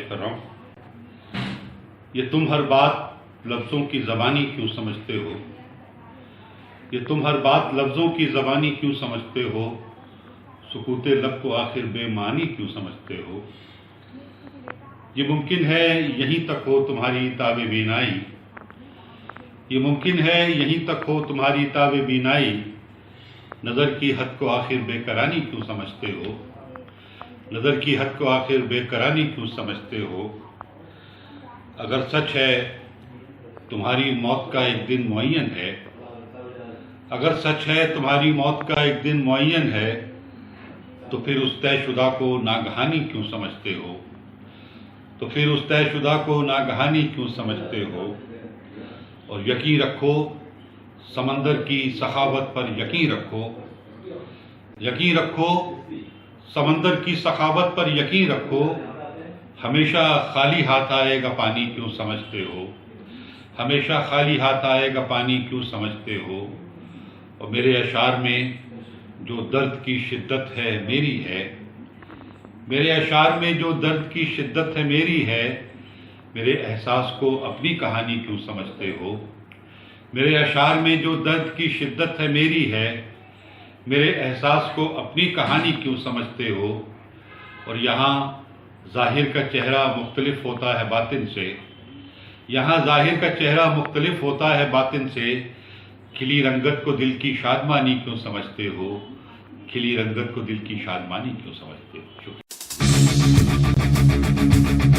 پیش کر رہا ہوں۔ یہ تم ہر بات لفظوں کی زبانی کیوں سمجھتے ہو؟ یہ تم ہر بات لفظوں کی زبانی کیوں سمجھتے ہو؟ سکوت لب کو آخر بے معنی کیوں سمجھتے ہو؟ یہ ممکن ہے یہیں تک ہو تمہاری تاب بینائی، یہ ممکن ہے یہیں تک ہو تمہاری تاب بینائی، نظر کی حد کو آخر بے قرانی کیوں سمجھتے ہو؟ نظر کی حد کو آخر بے قرانی کیوں سمجھتے ہو؟ اگر سچ ہے تمہاری موت کا ایک دن معین ہے، اگر سچ ہے تمہاری موت کا ایک دن معین ہے، تو پھر اس طے شدہ کو ناگہانی کیوں سمجھتے ہو؟ تو پھر اس طے شدہ کو ناگہانی کیوں سمجھتے ہو؟ اور یقین رکھو سمندر کی سخاوت پر، یقین رکھو، یقین رکھو سمندر کی سخاوت پر، یقین رکھو، ہمیشہ خالی ہاتھ آئے گا پانی کیوں سمجھتے ہو؟ ہمیشہ خالی ہاتھ آئے گا پانی کیوں سمجھتے ہو؟ اور میرے اشعار میں جو درد کی شدت ہے میری ہے، میرے اشعار میں جو درد کی شدت ہے میری ہے، میرے احساس کو اپنی کہانی کیوں سمجھتے ہو؟ میرے اشعار میں جو درد کی شدت ہے میری ہے، میرے احساس کو اپنی کہانی کیوں سمجھتے ہو؟ اور یہاں ظاہر کا چہرہ مختلف ہوتا ہے باطن سے، یہاں ظاہر کا چہرہ مختلف ہوتا ہے باطن سے، کھلی رنگت کو دل کی شادمانی کیوں سمجھتے ہو؟ کھلی رنگت کو دل کی شادمانی کیوں سمجھتے ہو؟ شکریہ۔